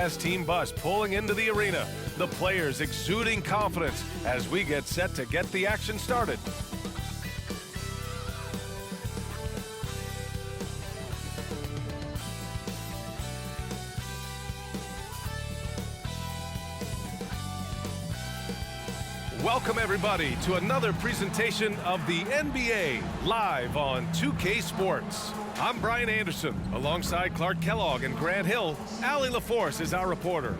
As team bus pulling into the arena, the players exuding confidence as we get set to get the action started. Welcome everybody to another presentation of the NBA live on 2K Sports. I'm Brian Anderson, alongside Clark Kellogg and Grant Hill. Allie LaForce is our reporter.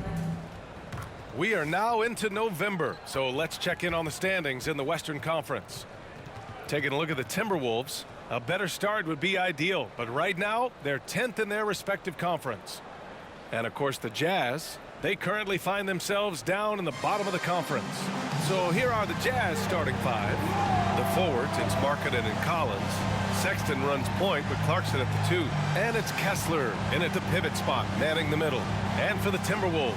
We are now into November, so let's check in on the standings in the Western Conference. Taking a look at the Timberwolves, a better start would be ideal, but right now, they're 10th in their respective conference. And of course, the Jazz, they currently find themselves down in the bottom of the conference. So here are the Jazz starting five. The forwards, it's Markkanen and Collins. Sexton runs point with Clarkson at the 2. And it's Kessler in at the pivot spot, manning the middle. And for the Timberwolves,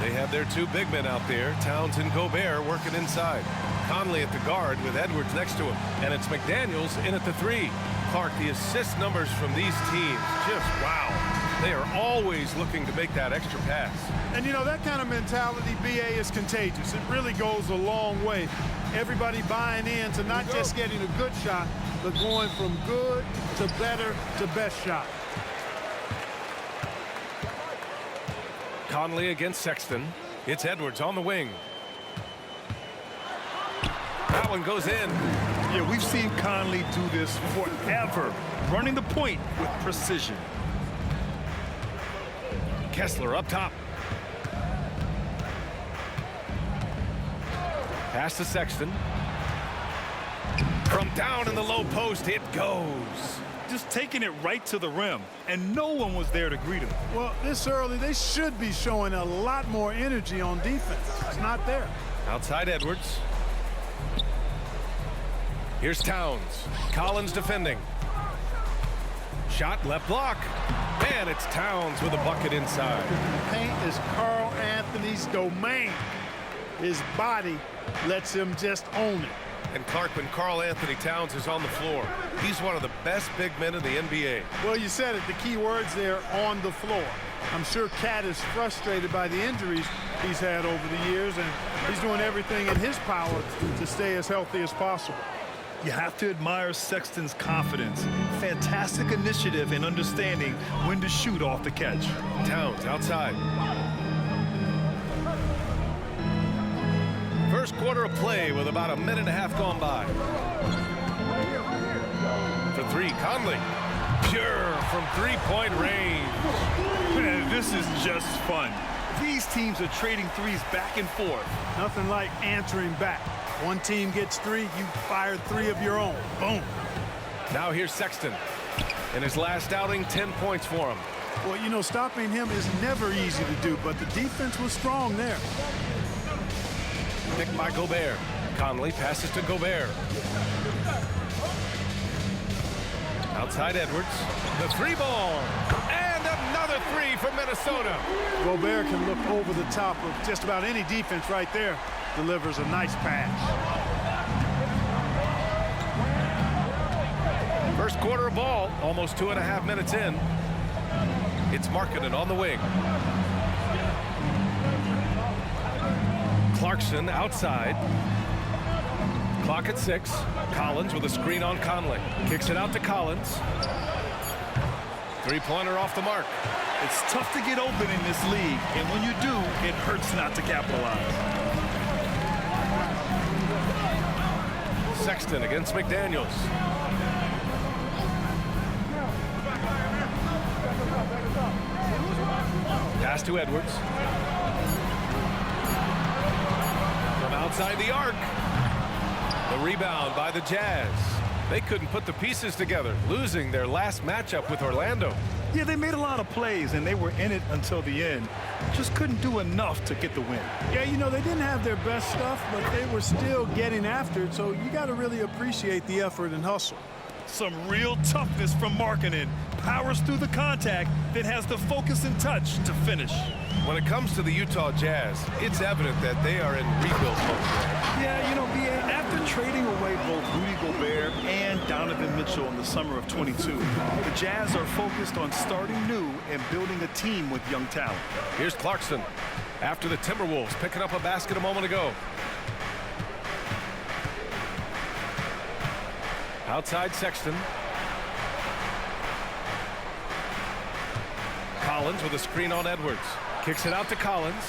they have their two big men out there, Towns and Gobert, working inside. Conley at the guard with Edwards next to him. And it's McDaniels in at the 3. Clark, the assist numbers from these teams, just wow. They are always looking to make that extra pass. And you know, that kind of mentality, BA, is contagious. It really goes a long way. Everybody buying in to not just getting a good shot, but going from good to better to best shot. Conley against Sexton. It's Edwards on the wing. That one goes in. Yeah, we've seen Conley do this forever, running the point with precision. Kessler up top. Pass to Sexton. From down in the low post, it goes. Just taking it right to the rim, and no one was there to greet him. Well, this early, they should be showing a lot more energy on defense. It's not there. Outside Edwards. Here's Towns. Collins defending. Shot left block. And it's Towns with a bucket inside. Paint is Carl Anthony's domain. His body lets him just own it. And Clark, when Carl Anthony Towns is on the floor, he's one of the best big men in the NBA. Well, you said it, the key words there, on the floor. I'm sure Cat is frustrated by the injuries he's had over the years, and he's doing everything in his power to stay as healthy as possible. You have to admire Sexton's confidence. Fantastic initiative in understanding when to shoot off the catch. Towns outside. First quarter of play with about a minute and a half gone by. For 3, Conley. Pure from three-point range. Man, this is just fun. These teams are trading threes back and forth. Nothing like answering back. One team gets 3, you fire 3 of your own. Boom. Now here's Sexton. In his last outing, 10 points for him. Well, you know, stopping him is never easy to do, but the defense was strong there. Picked by Gobert. Conley passes to Gobert. Outside Edwards. The 3-ball. And another 3 from Minnesota. Gobert can look over the top of just about any defense right there. Delivers a nice pass. First quarter of ball, almost 2.5 minutes in. It's Markkanen on the wing. Clarkson outside. Clock at 6. Collins with a screen on Conley. Kicks it out to Collins. Three-pointer off the mark. It's tough to get open in this league, and when you do, it hurts not to capitalize. Sexton against McDaniels. Pass to Edwards. From outside the arc. The rebound by the Jazz. They couldn't put the pieces together, losing their last matchup with Orlando. Yeah, they made a lot of plays, and they were in it until the end. Just couldn't do enough to get the win. Yeah, you know, they didn't have their best stuff, but they were still getting after it, so you got to really appreciate the effort and hustle. Some real toughness from Markkanen. Powers through the contact, then has the focus and touch to finish. When it comes to the Utah Jazz, it's evident that they are in rebuild mode. Yeah, you know, B.A., after trading away both Rudy Gobert and Donovan Mitchell in the summer of 22, the Jazz are focused on starting new and building a team with young talent. Here's Clarkson after the Timberwolves picking up a basket a moment ago. Outside Sexton. Collins with a screen on Edwards. Kicks it out to Collins.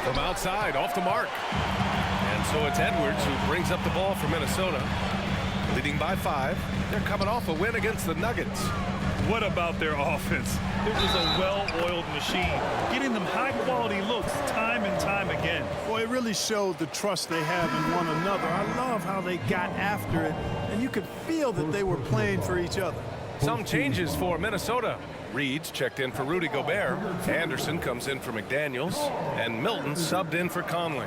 From outside, off the mark. And so it's Edwards who brings up the ball for Minnesota. Leading by 5. They're coming off a win against the Nuggets. What about their offense? It was a well-oiled machine, getting them high-quality looks time and time again. Boy, it really showed the trust they have in one another. I love how they got after it, and you could feel that they were playing for each other. Some changes for Minnesota. Reed's checked in for Rudy Gobert. Anderson comes in for McDaniels. And Milton subbed in for Conley.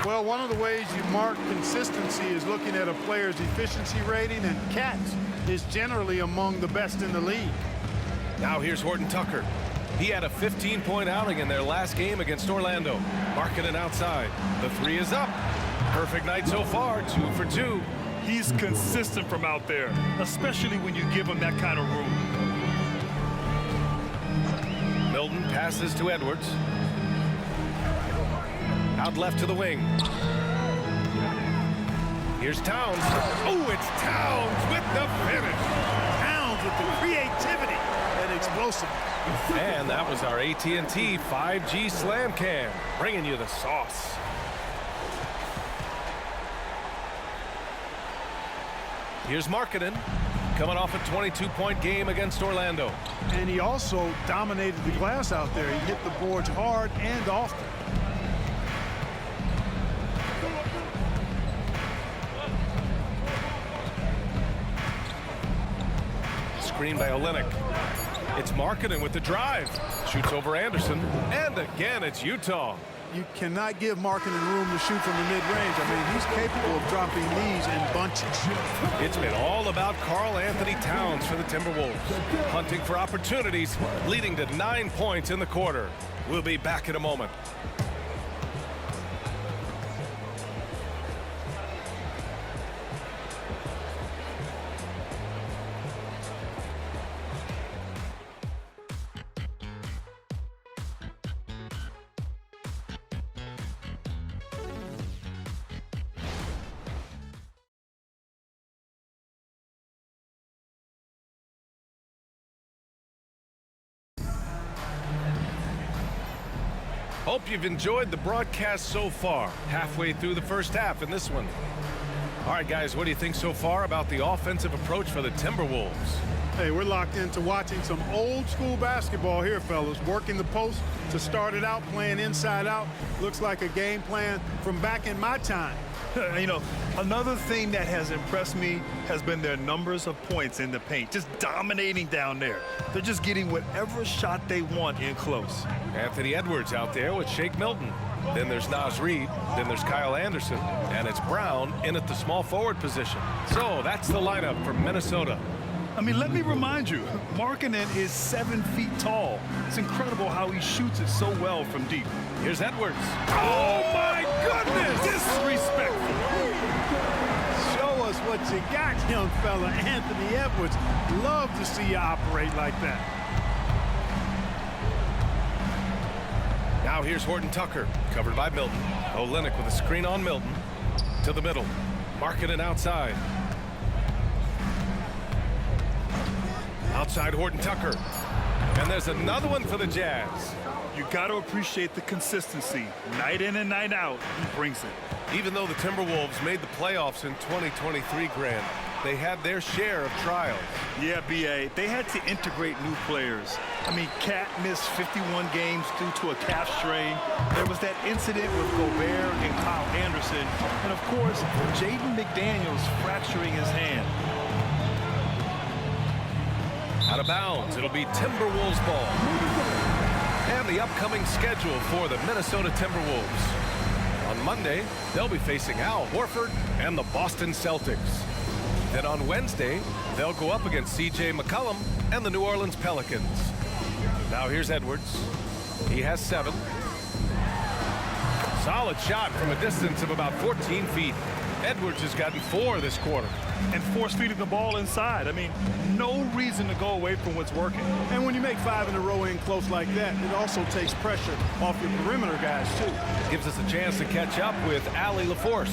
Well, one of the ways you mark consistency is looking at a player's efficiency rating, and Katz is generally among the best in the league. Now here's Horton Tucker. He had a 15-point outing in their last game against Orlando. Markkanen outside. The 3 is up. Perfect night so far, 2 for 2. He's consistent from out there, especially when you give him that kind of room. Milton passes to Edwards. Out left to the wing. Here's Towns. Oh, it's Towns with the finish. Towns with the creativity and explosiveness. And that was our AT&T 5G Slam Cam, bringing you the sauce. Here's Markkanen, coming off a 22-point game against Orlando. And he also dominated the glass out there. He hit the boards hard and often. Screen by Olynyk. It's Markkanen with the drive. Shoots over Anderson. And again, it's Utah. You cannot give Markkanen room to shoot from the mid-range. I mean, he's capable of dropping these in bunches. It's been all about Karl Anthony Towns for the Timberwolves. Hunting for opportunities, leading to 9 points in the quarter. We'll be back in a moment. Hope you've enjoyed the broadcast so far. Halfway through the first half in this one. All right, guys, what do you think so far about the offensive approach for the Timberwolves? Hey, we're locked into watching some old school basketball here, fellas. Working the post to start it out, playing inside out. Looks like a game plan from back in my time. You know, another thing that has impressed me has been their numbers of points in the paint, just dominating down there. They're just getting whatever shot they want in close. Anthony Edwards out there with Shake Milton. Then there's Naz Reid. Then there's Kyle Anderson. And it's Brown in at the small forward position. So that's the lineup for Minnesota. I mean, let me remind you, Markkanen is 7 feet tall. It's incredible how he shoots it so well from deep. Here's Edwards. Oh, my goodness! Disrespectful. Show us what you got, young fella. Anthony Edwards. Love to see you operate like that. Now here's Horton Tucker, covered by Milton. Olynyk with a screen on Milton. To the middle. Markkanen outside. Outside Horton Tucker. And there's another one for the Jazz. You got to appreciate the consistency. Night in and night out, he brings it. Even though the Timberwolves made the playoffs in 2023, Grant, they had their share of trials. Yeah, B.A., they had to integrate new players. I mean, Cat missed 51 games due to a calf strain. There was that incident with Gobert and Kyle Anderson. And, of course, Jaden McDaniels fracturing his hand. Out of bounds, it'll be Timberwolves ball. And the upcoming schedule for the Minnesota Timberwolves. On Monday, they'll be facing Al Horford and the Boston Celtics. Then on Wednesday, they'll go up against C.J. McCollum and the New Orleans Pelicans. Now here's Edwards. He has 7. Solid shot from a distance of about 14 feet. Edwards has gotten 4 this quarter. And force-feeding the ball inside. I mean, no reason to go away from what's working. And when you make 5 in a row in close like that, it also takes pressure off your perimeter guys, too. Gives us a chance to catch up with Allie LaForce.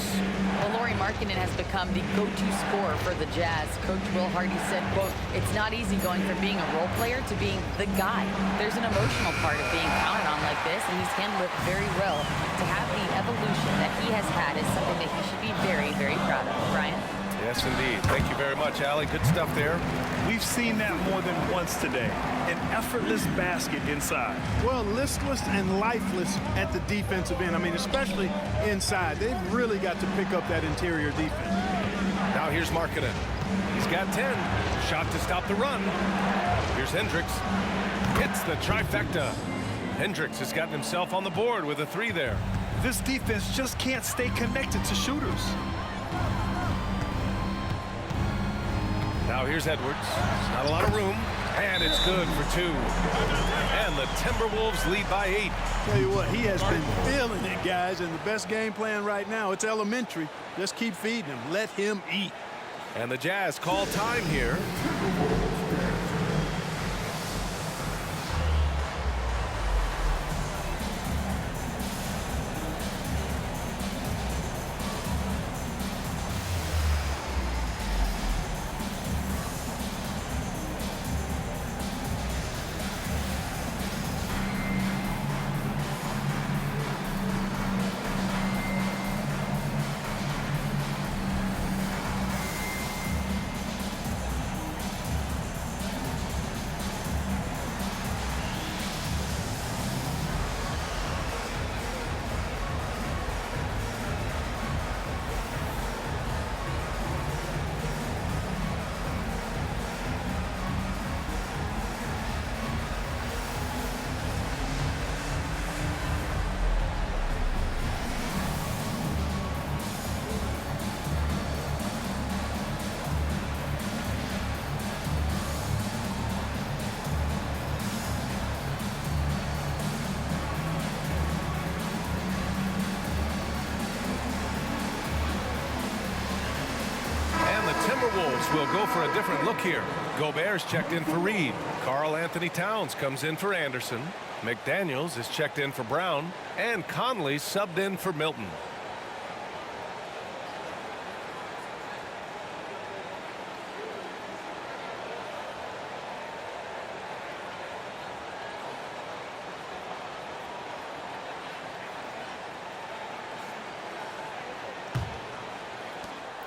Well, Lauri Markkanen has become the go-to scorer for the Jazz. Coach Will Hardy said, quote, "It's not easy going from being a role player to being the guy. There's an emotional part of being counted on like this, and he's handled it very well. To have the evolution that he has had is something that he should be very, very proud of." Brian? Yes, indeed. Thank you very much, Allie. Good stuff there. We've seen that more than once today. An effortless basket inside. Well, listless and lifeless at the defensive end. I mean, especially inside. They've really got to pick up that interior defense. Now here's Markkanen. He's got 10. Shot to stop the run. Here's Hendricks. Hits the trifecta. Hendricks has gotten himself on the board with a 3 there. This defense just can't stay connected to shooters. Now here's Edwards. Not a lot of room. And it's good for 2. And the Timberwolves lead by 8. Tell you what, he has been feeling it, guys, and the best game plan right now, it's elementary. Just keep feeding him. Let him eat. And the Jazz call time here. Timberwolves will go for a different look here. Gobert's checked in for Reed. Karl Anthony Towns comes in for Anderson. McDaniels is checked in for Brown. And Conley subbed in for Milton.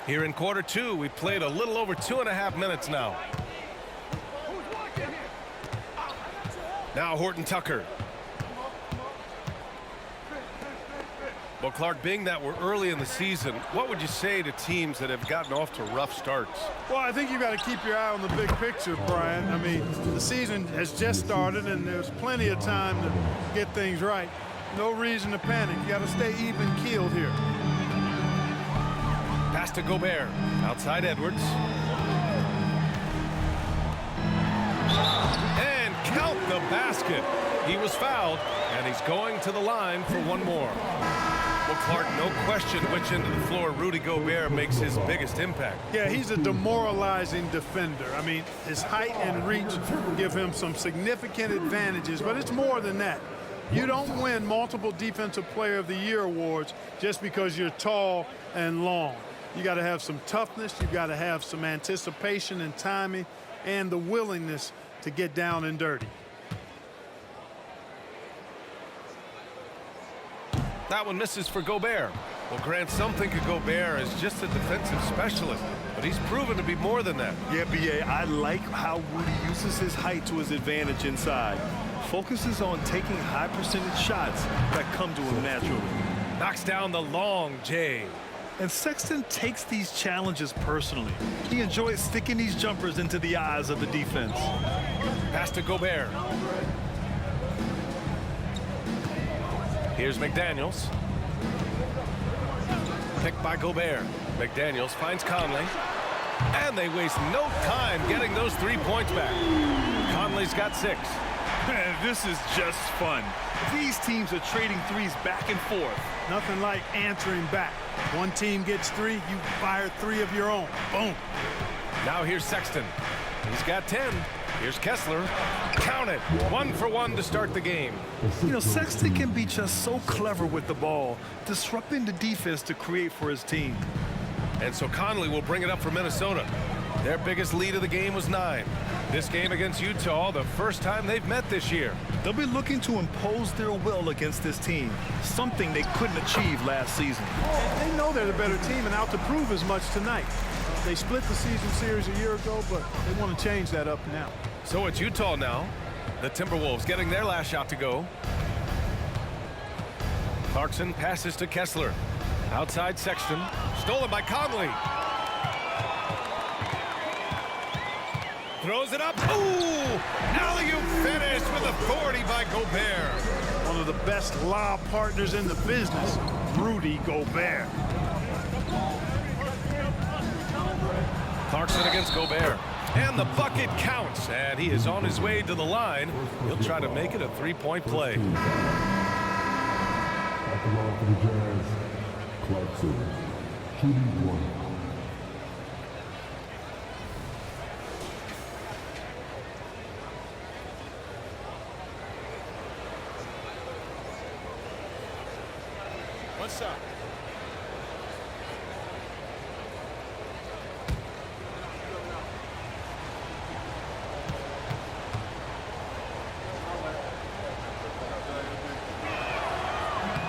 Here in quarter 2, we played a little over 2.5 minutes now. Now Horton Tucker. Well, Clark, being that we're early in the season, what would you say to teams that have gotten off to rough starts? Well, I think you got to keep your eye on the big picture, Brian. I mean, the season has just started, and there's plenty of time to get things right. No reason to panic. You got to stay even-keeled here. Pass to Gobert. Outside Edwards. And count the basket. He was fouled, and he's going to the line for one more. Well, Clark, no question which end of the floor Rudy Gobert makes his biggest impact. Yeah, he's a demoralizing defender. I mean, his height and reach give him some significant advantages, but it's more than that. You don't win multiple Defensive Player of the Year awards just because you're tall and long. You got to have some toughness. You got to have some anticipation and timing and the willingness to get down and dirty. That one misses for Gobert. Well, Grant, some think of Gobert as just a defensive specialist. but he's proven to be more than that. Yeah, B.A., I like how Rudy uses his height to his advantage inside. Focuses on taking high percentage shots that come to him naturally. Knocks down the long J. And Sexton takes these challenges personally. He enjoys sticking these jumpers into the eyes of the defense. Pass to Gobert. Here's McDaniels. Picked by Gobert. McDaniels finds Conley. And they waste no time getting those 3 points back. Conley's got 6. This is just fun. These teams are trading threes back and forth. Nothing like answering back. One team gets 3, you fire 3 of your own. Boom. Now here's Sexton. He's got 10. Here's Kessler. Count it. 1 for 1 to start the game. You know, Sexton can be just so clever with the ball, disrupting the defense to create for his team. And so Conley will bring it up for Minnesota. Their biggest lead of the game was 9. This game against Utah, the first time they've met this year. They'll be looking to impose their will against this team, something they couldn't achieve last season. They know they're the better team and out to prove as much tonight. They split the season series a year ago, but they want to change that up now. So it's Utah now. The Timberwolves getting their last shot to go. Clarkson passes to Kessler. Outside Sexton. Stolen by Conley. Throws it up. Ooh! Alley-oop finish with authority by Gobert. One of the best lob partners in the business, Rudy Gobert. Clarkson against Gobert. And the bucket counts. And he is on his way to the line. He'll try to make it a 3-point play. At the line for the Jazz, Clarkson, shooting 1. What's up?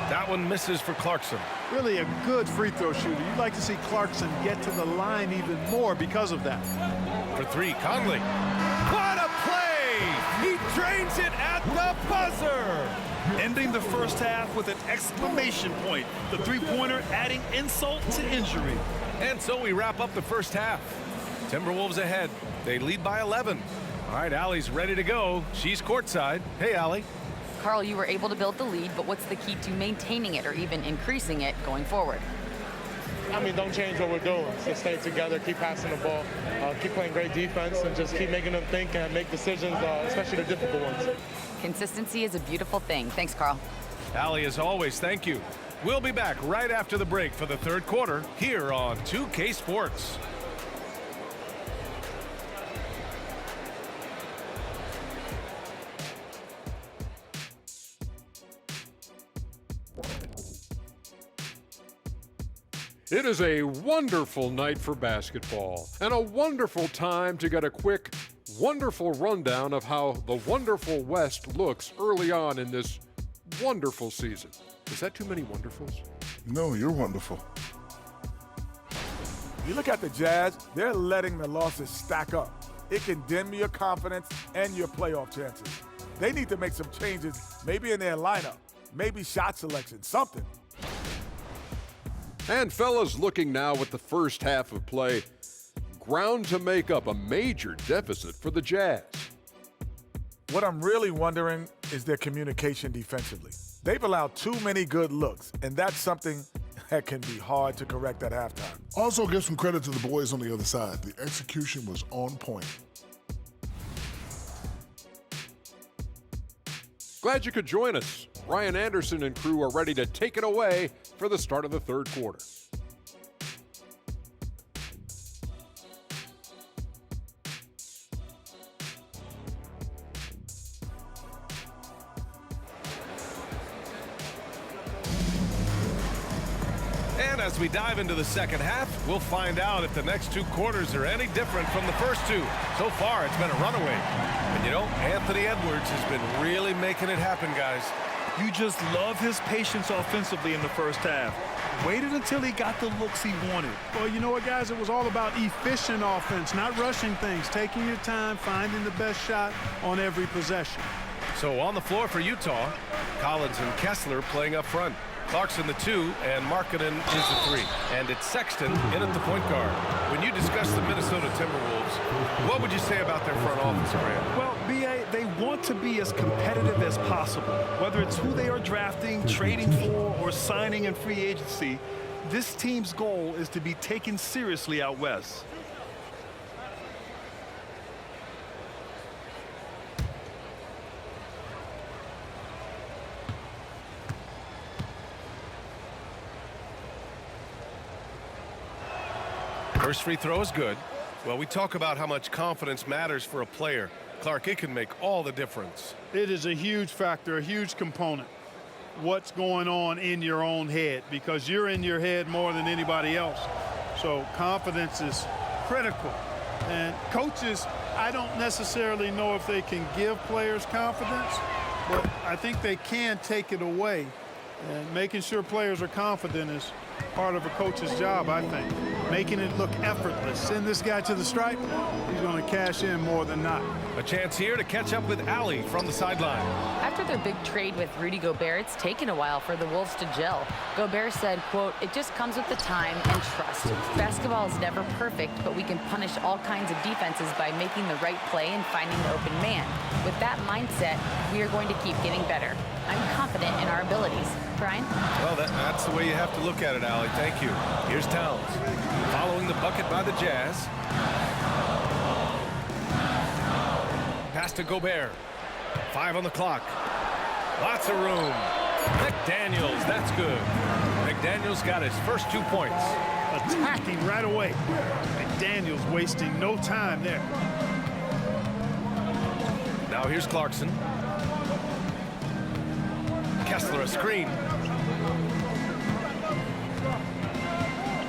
That one misses for Clarkson. Really a good free throw shooter. You'd like to see Clarkson get to the line even more because of that. For 3, Conley. What a play! He drains it at the buzzer! Ending the first half with an exclamation point. The three-pointer adding insult to injury. And so we wrap up the first half. Timberwolves ahead. They lead by 11. All right, Allie's ready to go. She's courtside. Hey, Allie. Carl, you were able to build the lead, but what's the key to maintaining it or even increasing it going forward? I mean, don't change what we're doing. So stay together, keep passing the ball, keep playing great defense, and just keep making them think and make decisions, especially the difficult ones. Consistency is a beautiful thing. Thanks, Carl. Allie, as always, thank you. We'll be back right after the break for the third quarter here on 2K Sports. It is a wonderful night for basketball and a wonderful time to get a quick, wonderful rundown of how the wonderful West looks early on in this wonderful season. Is that too many wonderfuls? No, you're wonderful. You look at the Jazz, they're letting the losses stack up. It can dim your confidence and your playoff chances. They need to make some changes, maybe in their lineup, maybe shot selection, something. And fellas, looking now at the first half of play, ground to make up a major deficit for the Jazz. What I'm really wondering is their communication defensively. They've allowed too many good looks, and that's something that can be hard to correct at halftime. Also, give some credit to the boys on the other side. The execution was on point. Glad you could join us. Ryan Anderson and crew are ready to take it away for the start of the third quarter. And as we dive into the second half, we'll find out if the next 2 quarters are any different from the first 2. So far, it's been a runaway. And you know, Anthony Edwards has been really making it happen, guys. You just love his patience offensively in the first half. Waited until he got the looks he wanted. Well, you know what, guys? It was all about efficient offense, not rushing things, taking your time, finding the best shot on every possession. So on the floor for Utah, Collins and Kessler playing up front. Clarkson the 2 and Markkanen is the 3. And it's Sexton in at the point guard. When you discuss the Minnesota Timberwolves, what would you say about their front office, Grant? Well, B.A., they want to be as competitive as possible. Whether it's who they are drafting, trading for, or signing in free agency, this team's goal is to be taken seriously out west. First free throw is good. Well, we talk about how much confidence matters for a player. Clark, it can make all the difference. It is a huge factor, a huge component. What's going on in your own head, because you're in your head more than anybody else. So confidence is critical. And coaches, I don't necessarily know if they can give players confidence, but I think they can take it away. And making sure players are confident is part of a coach's job, I think. Making it look effortless. Send this guy to the stripe, he's going to cash in more than not. A chance here to catch up with Allie from the sideline. After their big trade with Rudy Gobert, it's taken a while for the Wolves to gel. Gobert said, quote, "It just comes with the time and trust. Basketball is never perfect, but we can punish all kinds of defenses by making the right play and finding the open man. With that mindset, we are going to keep getting better. I'm confident in our abilities." Brian? Well, that's the way you have to look at it, Allie. Thank you. Here's Towns. Following the bucket by the Jazz. Pass to Gobert. 5 on the clock. Lots of room. McDaniels, that's good. McDaniels got his first 2 points. Attacking right away. McDaniels wasting no time there. Now here's Clarkson. Kessler a screen.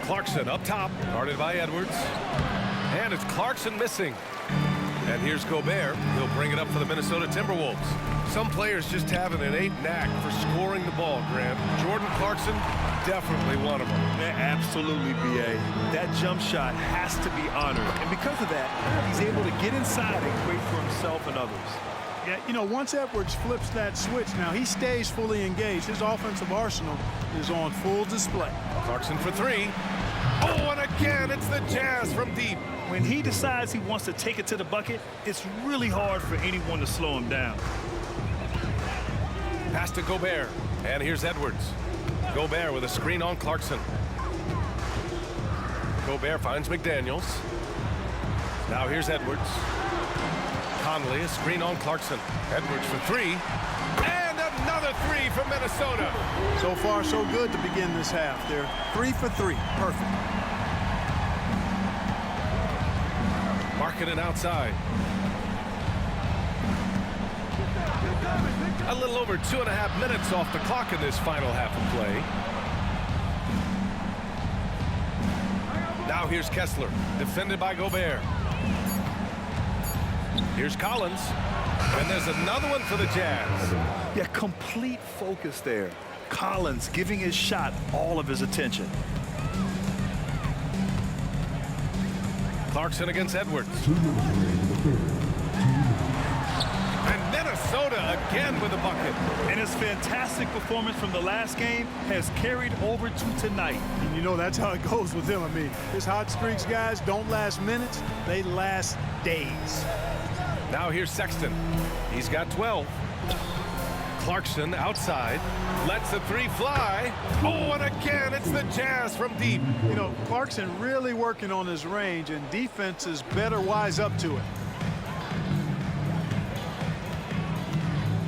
Clarkson up top, guarded by Edwards. And it's Clarkson missing. And here's Gobert. He'll bring it up for the Minnesota Timberwolves. Some players just have an innate knack for scoring the ball, Grant. Jordan Clarkson, definitely one of them. Yeah, absolutely, B.A. That jump shot has to be honored. And because of that, he's able to get inside and create for himself and others. Yeah, you know, once Edwards flips that switch, now he stays fully engaged. His offensive arsenal is on full display. Clarkson for 3. Oh, and again, it's the Jazz from deep. When he decides he wants to take it to the bucket, it's really hard for anyone to slow him down. Pass to Gobert. And here's Edwards. Gobert with a screen on Clarkson. Gobert finds McDaniels. Now here's Edwards. Conley, a screen on Clarkson. Edwards for 3. And another 3 from Minnesota. So far, so good to begin this half. They're 3 for 3. Perfect. Markkanen outside. A little over 2.5 minutes off the clock in this final half of play. Now here's Kessler, defended by Gobert. Here's Collins. And there's another one for the Jazz. Yeah, complete focus there. Collins giving his shot all of his attention. Clarkson against Edwards. And Minnesota again with a bucket. And his fantastic performance from the last game has carried over to tonight. And you know that's how it goes with him. I mean, his hot streaks, guys, don't last minutes. They last days. Now here's Sexton. He's got 12. Clarkson outside. Lets the 3 fly. Oh, and again, it's the Jazz from deep. You know, Clarkson really working on his range, and defenses better wise up to it.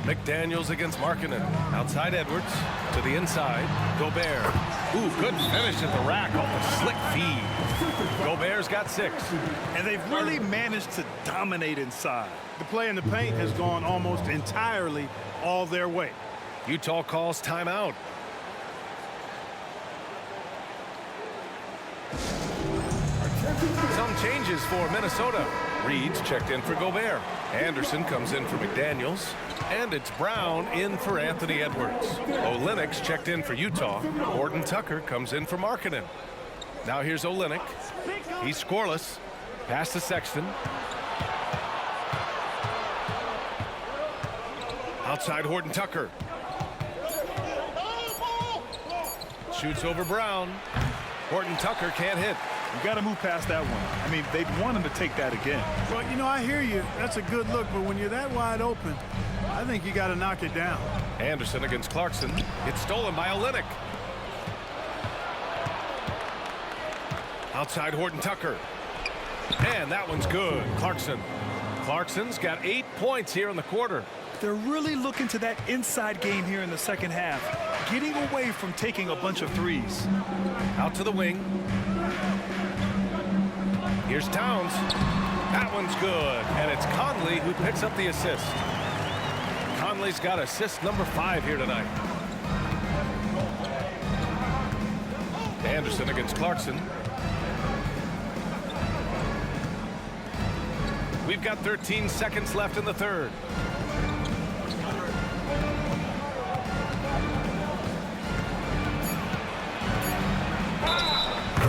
McDaniels against Markkanen. Outside Edwards. To the inside. Gobert. Ooh, good finish at the rack off the slick feed. Gobert's got 6. And they've really managed to dominate inside. The play in the paint has gone almost entirely all their way. Utah calls timeout. Some changes for Minnesota. Reed's checked in for Gobert. Anderson comes in for McDaniels. And it's Brown in for Anthony Edwards. Olenek's checked in for Utah. Horton Tucker comes in for Markkanen. Now here's Olenek. He's scoreless. Pass to Sexton. Outside Horton Tucker. Shoots over Brown. Horton Tucker can't hit. You got to move past that one. I mean, they want him to take that again. Well, you know, I hear you. That's a good look, but when you're that wide open, I think you got to knock it down. Anderson against Clarkson. It's stolen by Olenek. Outside Horton Tucker. And that one's good. Clarkson's got 8 points here in the quarter. They're really looking to that inside game here in the second half, getting away from taking a bunch of threes. Out to the wing. Here's Towns. That one's good. And it's Conley who picks up the assist. Conley's got assist number 5 here tonight. Anderson against Clarkson. We've got 13 seconds left in the third.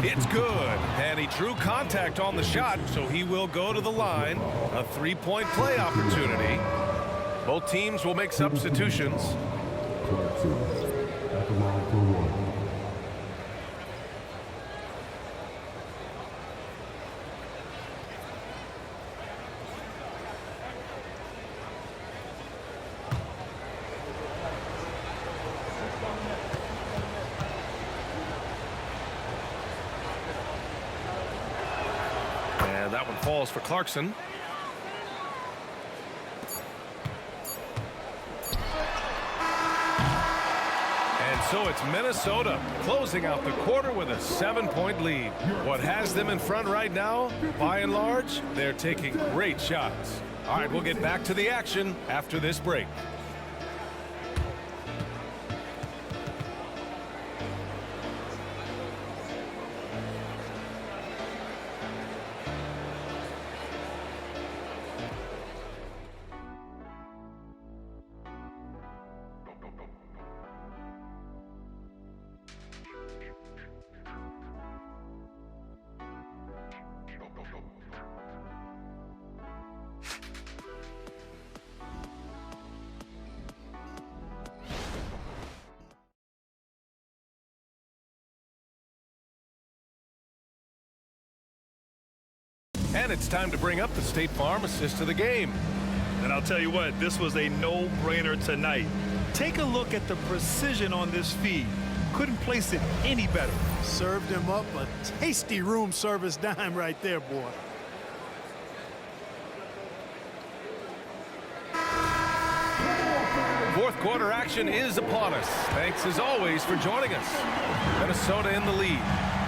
It's good, and he drew contact on the shot, so he will go to the line. A 3-point play opportunity. Both teams will make substitutions. Clarkson at the line for one. And that one falls for Clarkson. And so it's Minnesota closing out the quarter with a 7-point lead. What has them in front right now, by and large, they're taking great shots. All right, we'll get back to the action after this break. And it's time to bring up the State Farm assist of the game. And I'll tell you what, this was a no-brainer tonight. Take a look at the precision on this feed. Couldn't place it any better. Served him up a tasty room service dime right there, boy. Fourth quarter action is upon us. Thanks as always for joining us. Minnesota in the lead.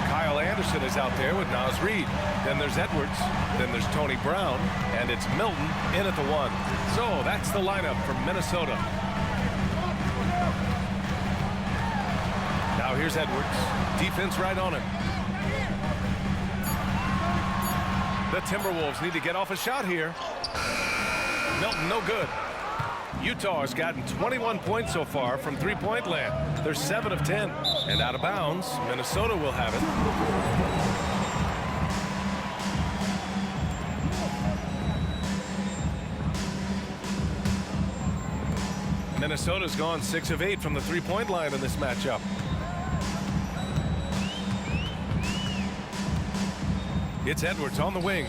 Kyle Anderson is out there with Naz Reid. Then there's Edwards. Then there's Tony Brown. And it's Milton in at the 1. So that's the lineup for Minnesota. Now here's Edwards. Defense right on him. The Timberwolves need to get off a shot here. Milton, no good. Utah has gotten 21 points so far from three-point land. They're 7 of 10. And out of bounds, Minnesota will have it. Minnesota's gone 6 of 8 from the three-point line in this matchup. It's Edwards on the wing.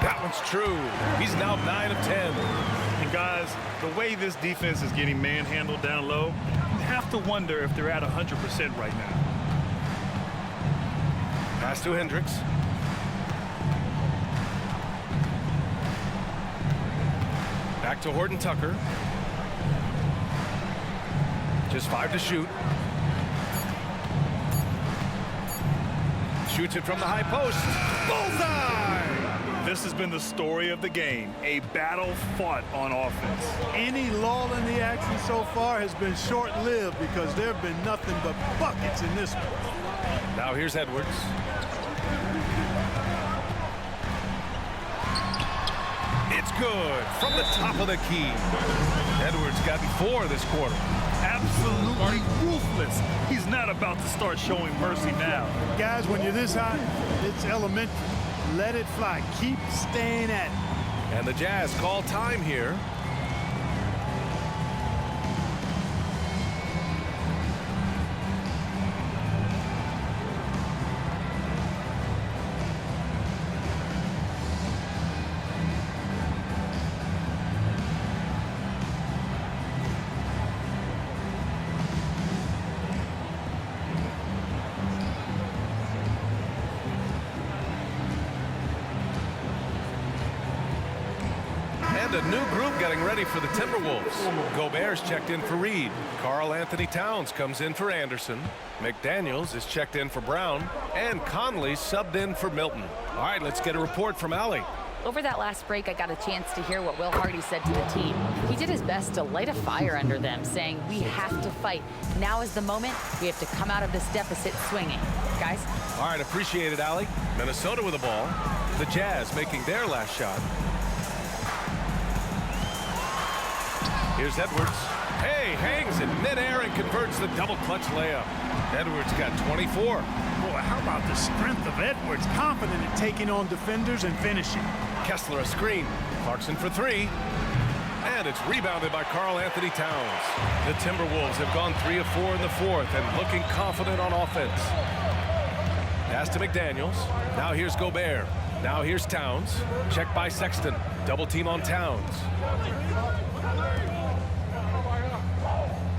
That one's true. He's now 9 of 10. And guys, the way this defense is getting manhandled down low, you have to wonder if they're at 100% right now. Pass to Hendricks. Back to Horton Tucker. Just 5 to shoot. Shoots it from the high post. Bullseye! This has been the story of the game, a battle fought on offense. Any lull in the action so far has been short-lived because there have been nothing but buckets in this one. Now here's Edwards. It's good from the top of the key. Edwards got 4 this quarter. Absolutely ruthless. He's not about to start showing mercy now. Guys, when you're this hot, it's elementary. Let it fly. Keep staying at it. And the Jazz call time here. And a new group getting ready for the Timberwolves. Gobert's checked in for Reed. Karl Anthony Towns comes in for Anderson. McDaniels is checked in for Brown. And Conley subbed in for Milton. All right, let's get a report from Allie. Over that last break, I got a chance to hear what Will Hardy said to the team. He did his best to light a fire under them, saying, we have to fight. Now is the moment. We have to come out of this deficit swinging. Guys? All right, appreciate it, Allie. Minnesota with the ball. The Jazz making their last shot. Here's Edwards. Hey, hangs in midair and converts the double clutch layup. Edwards got 24. Boy, how about the strength of Edwards? Confident in taking on defenders and finishing. Kessler a screen. Clarkson for 3. And it's rebounded by Karl Anthony Towns. The Timberwolves have gone 3 of 4 in the fourth and looking confident on offense. Pass to McDaniels. Now here's Gobert. Now here's Towns. Check by Sexton. Double team on Towns.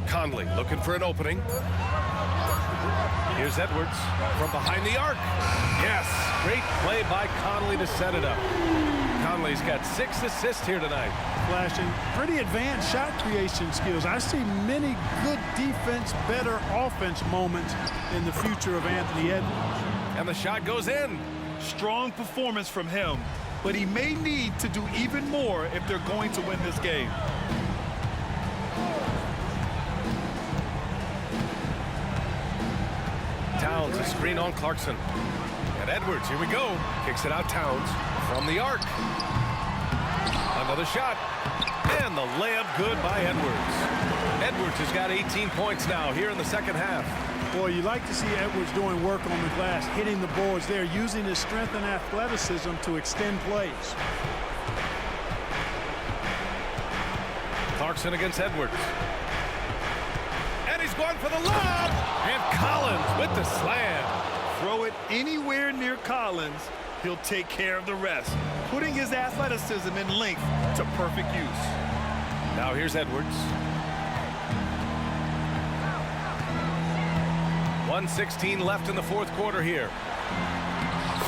Conley looking for an opening. Here's Edwards from behind the arc. Yes, great play by Conley to set it up. Conley's got 6 assists here tonight. Flashing pretty advanced shot creation skills. I see many good defense, better offense moments in the future of Anthony Edwards. And the shot goes in. Strong performance from him, but he may need to do even more if they're going to win this game. Towns, a screen on Clarkson. And Edwards, here we go. Kicks it out Towns from the arc. Another shot. And the layup good by Edwards. Edwards has got 18 points now here in the second half. Boy, you like to see Edwards doing work on the glass, hitting the boards there, using his strength and athleticism to extend plays. Clarkson against Edwards. And he's going for the lob. And Collins with the slam. Throw it anywhere near Collins, he'll take care of the rest, putting his athleticism and length to perfect use. Now here's Edwards. 1:16 left in the fourth quarter here.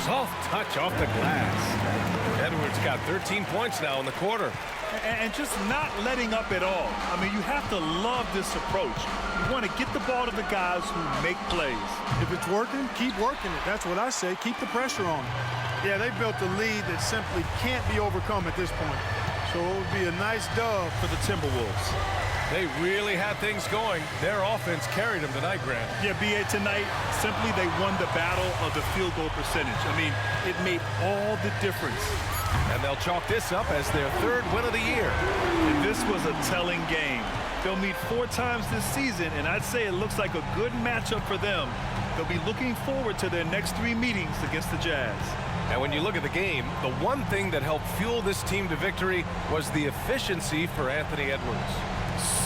Soft touch off the glass. Edwards got 13 points now in the quarter. And just not letting up at all. I mean, you have to love this approach. You want to get the ball to the guys who make plays. If it's working, keep working it. That's what I say. Keep the pressure on. Yeah, they built a lead that simply can't be overcome at this point. So it would be a nice dub for the Timberwolves. They really had things going. Their offense carried them tonight, Grant. Yeah, B.A., tonight, simply they won the battle of the field goal percentage. I mean, it made all the difference. And they'll chalk this up as their 3rd win of the year. And this was a telling game. They'll meet 4 times this season, and I'd say it looks like a good matchup for them. They'll be looking forward to their next 3 meetings against the Jazz. And when you look at the game, the one thing that helped fuel this team to victory was the efficiency for Anthony Edwards.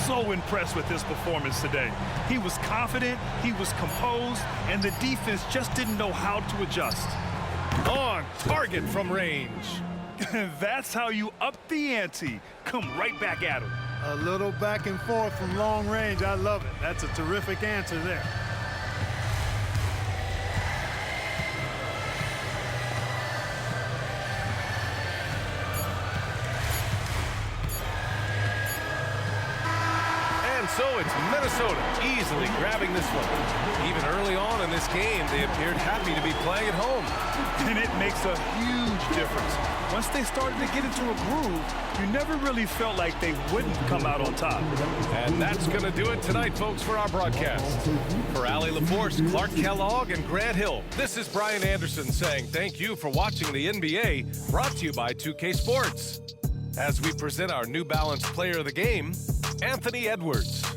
So impressed with his performance today. He was confident, he was composed, and the defense just didn't know how to adjust. On target from range. That's how you up the ante. Come right back at him. A little back and forth from long range. I love it. That's a terrific answer there. So it's Minnesota easily grabbing this one. Even early on in this game, they appeared happy to be playing at home. And it makes a huge difference. Once they started to get into a groove, you never really felt like they wouldn't come out on top. And that's going to do it tonight, folks, for our broadcast. For Allie LaForce, Clark Kellogg, and Grant Hill, this is Brian Anderson saying thank you for watching the NBA, brought to you by 2K Sports. As we present our New Balance Player of the Game, Anthony Edwards.